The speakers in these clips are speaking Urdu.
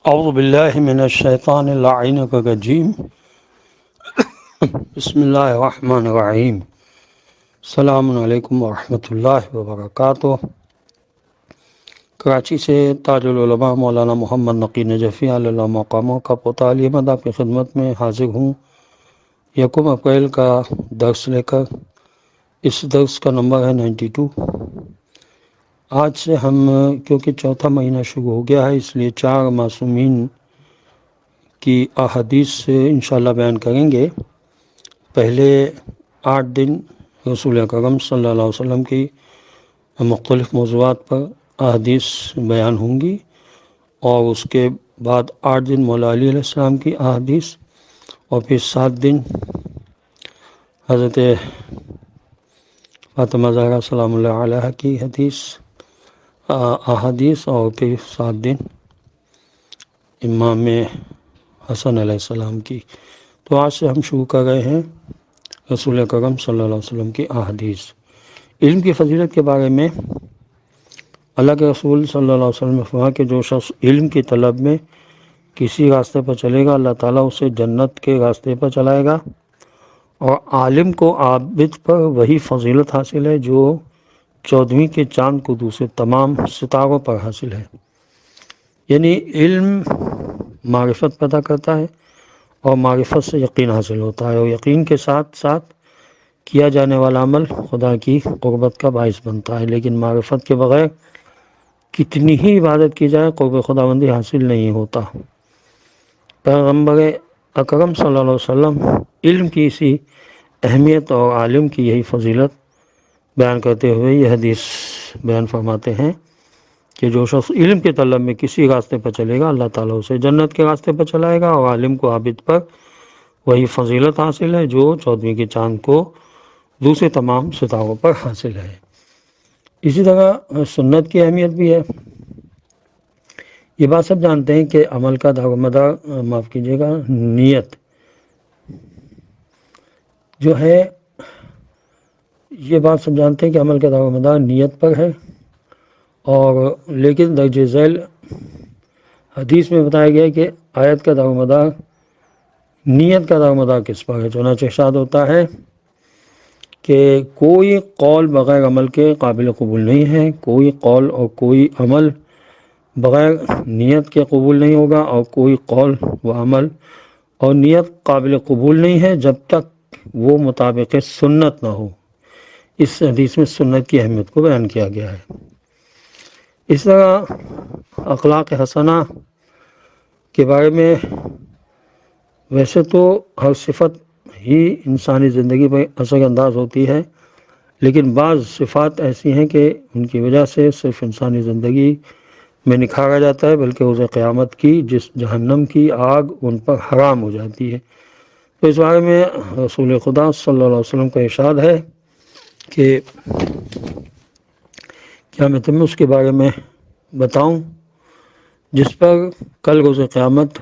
اعوذ باللہ من الشیطان اللعین الرجیم بسم اللہ الرحمن الرحیم السلام علیکم ورحمۃ اللہ وبرکاتہ۔ کراچی سے تاج العلماء مولانا محمد نقی نجفی علیہ اللہ مقاموں کا پوتالی مدد کی خدمت میں حاضر ہوں۔ 1 اپریل کا درس لے کر۔ اس درس کا نمبر ہے 92۔ آج سے ہم کیونکہ چوتھا مہینہ شروع ہو گیا ہے، اس لیے 4 معصومین کی احادیث سے انشاءاللہ بیان کریں گے۔ پہلے 8 دن رسول اکرم صلی اللہ علیہ وسلم کی مختلف موضوعات پر احادیث بیان ہوں گی، اور اس کے بعد 8 دن مولا علی علیہ السلام کی احادیث، اور پھر 7 دن حضرت فاطمہ زہرا سلام اللہ علیہ کی احادیث، اور پھر 7 دن امام حسن علیہ السلام کی۔ تو آج سے ہم شروع کر رہے ہیں رسول اکرم صلی اللہ علیہ وسلم کی احادیث۔ علم کی فضیلت کے بارے میں اللہ کے رسول صلی اللہ علیہ وسلم نے فرمایا کہ جو شخص علم کی طلب میں کسی راستے پر چلے گا، اللہ تعالیٰ اسے جنت کے راستے پر چلائے گا، اور عالم کو عابد پر وہی فضیلت حاصل ہے جو 14ویں کے چاند کو دوسرے تمام ستاروں پر حاصل ہے۔ یعنی علم معرفت پیدا کرتا ہے، اور معرفت سے یقین حاصل ہوتا ہے، اور یقین کے ساتھ ساتھ کیا جانے والا عمل خدا کی قربت کا باعث بنتا ہے۔ لیکن معرفت کے بغیر کتنی ہی عبادت کی جائے، قرب خداوندی حاصل نہیں ہوتا۔ پیغمبر اکرم صلی اللہ علیہ وسلم علم کی اسی اہمیت اور عالم کی یہی فضیلت بیان کرتے ہوئے یہ حدیث بیان فرماتے ہیں کہ جو شخص علم کے طلب میں کسی راستے پر چلے گا، اللہ تعالیٰ اسے جنت کے راستے پر چلائے گا، اور عالم کو عابد پر وہی فضیلت حاصل ہے جو 14ویں کے چاند کو دوسرے تمام ستاروں پر حاصل ہے۔ اسی طرح سنت کی اہمیت بھی ہے۔ یہ بات سب جانتے ہیں کہ عمل کا دار و مدار، معاف کیجیے گا، نیت جو ہے، یہ بات سب جانتے ہیں کہ عمل کا دار و مدار نیت پر ہے، اور لیکن درج ذیل حدیث میں بتایا گیا کہ آیت کا دار و مدار، نیت کا دار و مدار کس پر ہے۔ چنانچہ ارشاد ہوتا ہے کہ کوئی قول بغیر عمل کے قابل قبول نہیں ہے، کوئی قول اور کوئی عمل بغیر نیت کے قبول نہیں ہوگا، اور کوئی قول و عمل اور نیت قابل قبول نہیں ہے جب تک وہ مطابق سنت نہ ہو۔ اس حدیث میں سنت کی اہمیت کو بیان کیا گیا ہے۔ اس طرح اخلاق حسنہ کے بارے میں ویسے تو ہر صفت ہی انسانی زندگی پر اثر انداز ہوتی ہے، لیکن بعض صفات ایسی ہیں کہ ان کی وجہ سے صرف انسانی زندگی میں نکھارا جاتا ہے، بلکہ روز قیامت کی جس جہنم کی آگ ان پر حرام ہو جاتی ہے۔ تو اس بارے میں رسول خدا صلی اللہ علیہ وسلم کا ارشاد ہے کہ کیا میں تمہیں اس کے بارے میں بتاؤں جس پر کل روز قیامت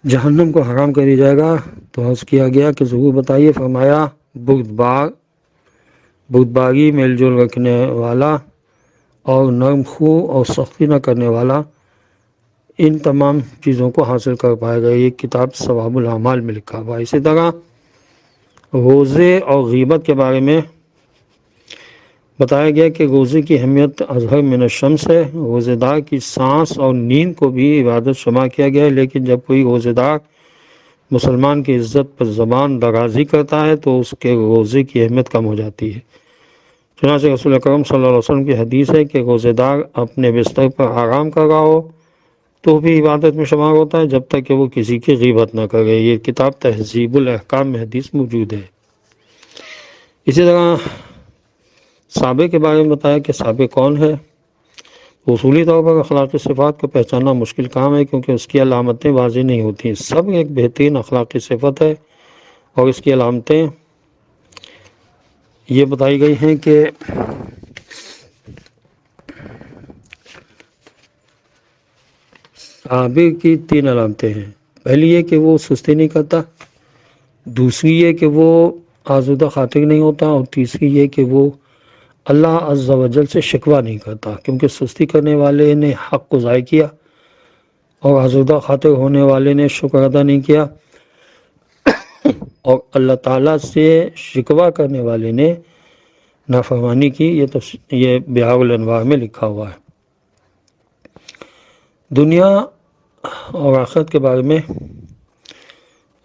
جہنم کو حرام کر دیا جائے گا؟ تو عرض کیا گیا کہ ضرور بتائیے۔ فرمایا بردباری، میل جول رکھنے والا، اور نرم خو اور سختی نہ کرنے والا ان تمام چیزوں کو حاصل کر پائے گا۔ یہ کتاب ثواب الاعمال میں لکھا ہوا ہے۔ اسی طرح روزے اور غیبت کے بارے میں بتایا گیا کہ روزے کی اہمیت اظہر من الشمس ہے۔ روزے دار کی سانس اور نیند کو بھی عبادت شمار کیا گیا ہے، لیکن جب کوئی روزے دار مسلمان کی عزت پر زبان درازی کرتا ہے تو اس کے روزے کی اہمیت کم ہو جاتی ہے۔ چنانچہ رسول اکرم صلی اللہ علیہ وسلم کی حدیث ہے کہ روزے دار اپنے بستر پر آرام کر رہا ہو تو بھی عبادت میں شمار ہوتا ہے جب تک کہ وہ کسی کی غیبت نہ کرے۔ یہ کتاب تہذیب الاحکام میں حدیث موجود ہے۔ اسی طرح صحابہ کے بارے میں بتایا کہ صحابہ کون ہے۔ اصولی طور پر اخلاقی صفات کو پہچاننا مشکل کام ہے، کیونکہ اس کی علامتیں واضح نہیں ہوتی۔ سب ایک بہترین اخلاقی صفت ہے، اور اس کی علامتیں یہ بتائی گئی ہیں کہ صحابہ کی 3 علامتیں ہیں۔ پہلی یہ کہ وہ سستی نہیں کرتا، دوسری یہ کہ وہ آزودہ خاطر نہیں ہوتا، اور تیسری یہ کہ وہ اللہ عز و جل سے شکوہ نہیں کرتا، کیونکہ سستی کرنے والے نے حق کو ضائع کیا اور آزودہ خاطر ہونے والے نے شکر ادا نہیں کیا، اور اللہ تعالیٰ سے شکوہ کرنے والے نے نافرمانی کی۔ یہ بحار الانوار میں لکھا ہوا ہے۔ دنیا اور آخرت کے بارے میں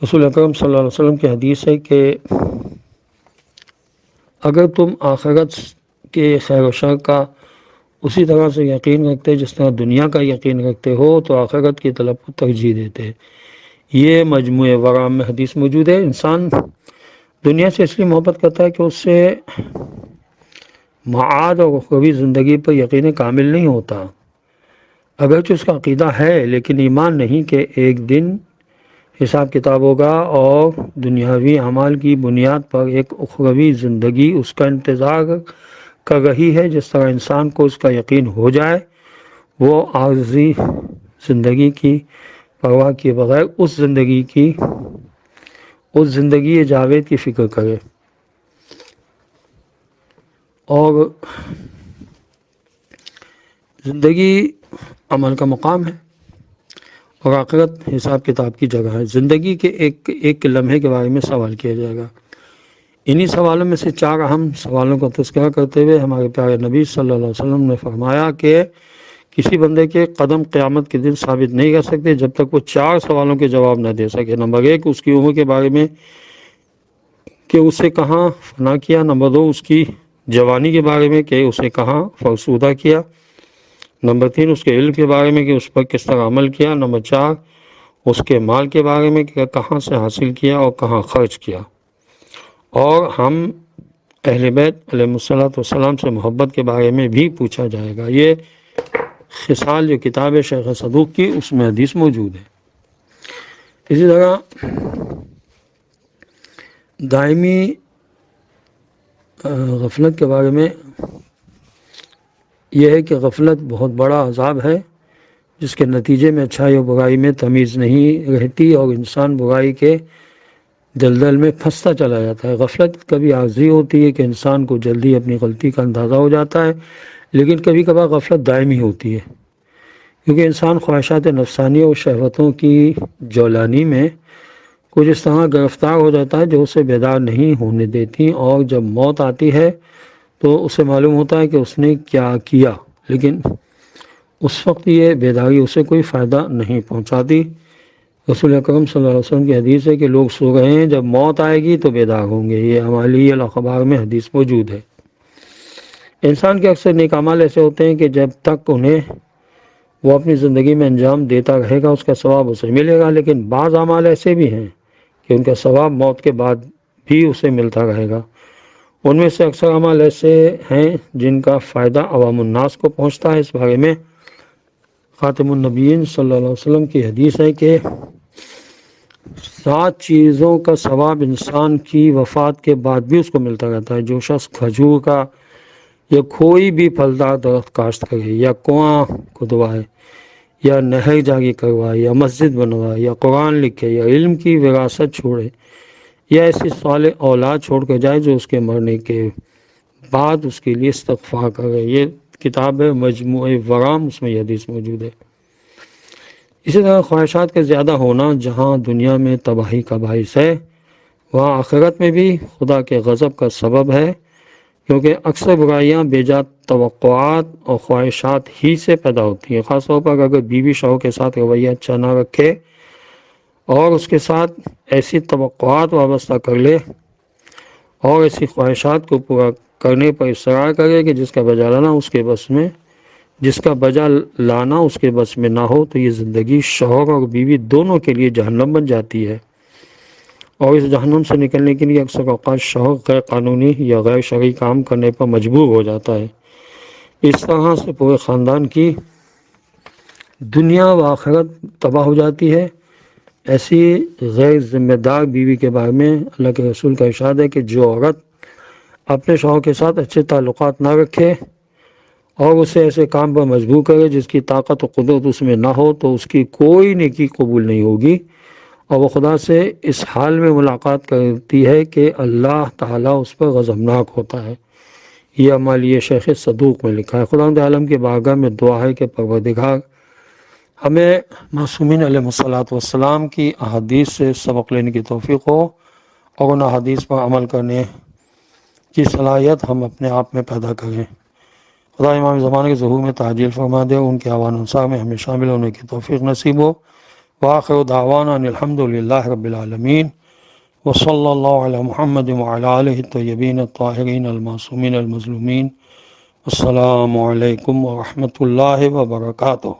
رسول اکرم صلی اللہ علیہ وسلم کی حدیث ہے کہ اگر تم آخرت کے خیر و شر کا اسی طرح سے یقین رکھتے جس طرح دنیا کا یقین رکھتے ہو تو آخرت کی طلب کو ترجیح دیتے۔ یہ مجموع ورام میں حدیث موجود ہے۔ انسان دنیا سے اس لیے محبت کرتا ہے کہ اس سے معاد اور اخروی زندگی پر یقین کامل نہیں ہوتا، اگرچہ اس کا عقیدہ ہے، لیکن ایمان نہیں کہ ایک دن حساب کتاب ہوگا اور دنیاوی اعمال کی بنیاد پر ایک اخروی زندگی اس کا انتظار کر رہی ہے۔ جس طرح انسان کو اس کا یقین ہو جائے، وہ عارضی زندگی کی پرواہ کیے بغیر اس زندگی جاوید کی فکر کرے۔ اور زندگی عمل کا مقام ہے اور آخرت حساب کتاب کی جگہ ہے۔ زندگی کے ایک لمحے کے بارے میں سوال کیا جائے گا۔ انہی سوالوں میں سے 4 اہم سوالوں کا تذکرہ کرتے ہوئے ہمارے پیارے نبی صلی اللہ علیہ وسلم نے فرمایا کہ کسی بندے کے قدم قیامت کے دن ثابت نہیں کر سکتے جب تک وہ 4 سوالوں کے جواب نہ دے سکے۔ نمبر 1 اس کی عمر کے بارے میں کہ اسے کہاں فنا کیا۔ نمبر 2 اس کی جوانی کے بارے میں کہ اسے کہاں فرسودہ کیا۔ نمبر 3 اس کے علم کے بارے میں کہ اس پر کس طرح عمل کیا۔ نمبر 4 اس کے مال کے بارے میں کہ کہاں سے حاصل کیا اور کہاں خرچ کیا۔ اور ہم اہل بیت علیہ الصلوۃ والسلام سے محبت کے بارے میں بھی پوچھا جائے گا۔ یہ خصال جو کتاب ہے شیخ صدوق کی، اس میں حدیث موجود ہے۔ اسی طرح دائمی غفلت کے بارے میں یہ ہے کہ غفلت بہت بڑا عذاب ہے جس کے نتیجے میں اچھائی اور برائی میں تمیز نہیں رہتی اور انسان برائی کے دلدل میں پھنستا چلا جاتا ہے۔ غفلت کبھی عارضی ہوتی ہے کہ انسان کو جلدی اپنی غلطی کا اندازہ ہو جاتا ہے، لیکن کبھی کبھار غفلت دائمی ہوتی ہے، کیونکہ انسان خواہشات نفسانی اور شہوتوں کی جولانی میں کچھ اس طرح گرفتار ہو جاتا ہے جو اسے بیدار نہیں ہونے دیتی، اور جب موت آتی ہے تو اسے معلوم ہوتا ہے کہ اس نے کیا کیا، لیکن اس وقت یہ بیداری اسے کوئی فائدہ نہیں پہنچاتی۔ رسول اکرم صلی اللہ علیہ وسلم کی حدیث ہے کہ لوگ سو رہے ہیں، جب موت آئے گی تو بیدار ہوں گے۔ یہ ہماری الاخبار میں حدیث موجود ہے۔ انسان کے اکثر نیک اعمال ایسے ہوتے ہیں کہ جب تک انہیں وہ اپنی زندگی میں انجام دیتا رہے گا اس کا ثواب اسے ملے گا، لیکن بعض اعمال ایسے بھی ہیں کہ ان کا ثواب موت کے بعد بھی اسے ملتا رہے گا۔ ان میں سے اکثر اعمال ایسے ہیں جن کا فائدہ عوام الناس کو پہنچتا ہے۔ اس بارے میں خاتم النبیین صلی اللہ علیہ وسلم کی حدیث ہے کہ 7 چیزوں کا ثواب انسان کی وفات کے بعد بھی اس کو ملتا رہتا ہے۔ جو شخص کھجور کا یا کوئی بھی پھلدار درخت کاشت کرے، یا کنواں کھدوائے، یا نہر جاری کروائے، یا مسجد بنوائے، یا قرآن لکھے، یا علم کی وراثت چھوڑے، یا ایسی صالح اولاد چھوڑ کر جائے جو اس کے مرنے کے بعد اس کے لیے استغفار کرے۔ یہ کتاب ہے مجموع ورام، اس میں یہ حدیث موجود ہے۔ اسی طرح خواہشات کا زیادہ ہونا جہاں دنیا میں تباہی کا باعث ہے، وہاں آخرت میں بھی خدا کے غضب کا سبب ہے، کیونکہ اکثر برائیاں بے جا توقعات اور خواہشات ہی سے پیدا ہوتی ہیں۔ خاص طور پر اگر بیوی شوہر کے ساتھ رویہ اچھا نہ رکھے اور اس کے ساتھ ایسی توقعات وابستہ کر لے اور ایسی خواہشات کو پورا کرنے پر اصرار کرے کہ جس کا بجا لانا اس کے بس میں نہ ہو، تو یہ زندگی شوہر اور بیوی دونوں کے لیے جہنم بن جاتی ہے، اور اس جہنم سے نکلنے کے لیے اکثر اوقات شوہر غیر قانونی یا غیر شرعی کام کرنے پر مجبور ہو جاتا ہے۔ اس طرح سے پورے خاندان کی دنیا و آخرت تباہ ہو جاتی ہے۔ ایسی غیر ذمہ دار بیوی کے بارے میں اللہ کے رسول کا ارشاد ہے کہ جو عورت اپنے شوہر کے ساتھ اچھے تعلقات نہ رکھے اور اسے ایسے کام پر مجبور کرے جس کی طاقت و قدرت اس میں نہ ہو، تو اس کی کوئی نیکی قبول نہیں ہوگی، اور وہ خدا سے اس حال میں ملاقات کرتی ہے کہ اللہ تعالیٰ اس پر غضبناک ہوتا ہے۔ یہ ہمارے شیخ صدوق میں لکھا ہے۔ خداوند عالم کی بارگاہ میں دعا ہے کہ پروردگار ہمیں معصومین علیہ الصلوۃ والسلام کی احادیث سے سبق لینے کی توفیق ہو، اور ان احادیث پر عمل کرنے کی صلاحیت ہم اپنے آپ میں پیدا کریں۔ خدا امام زمانے کے ظہور میں تعجیل فرما دے، ان کے آوان انصار میں ہمیں شامل ہونے کی توفیق نصیب ہو۔ وآخر دعوانا ان الحمد للہ رب العالمین، وصلی اللہ علی محمد وعلی آلہ الطیبین الطاہرین المعصومین المظلومین۔ السلام علیکم ورحمۃ اللہ وبرکاتہ۔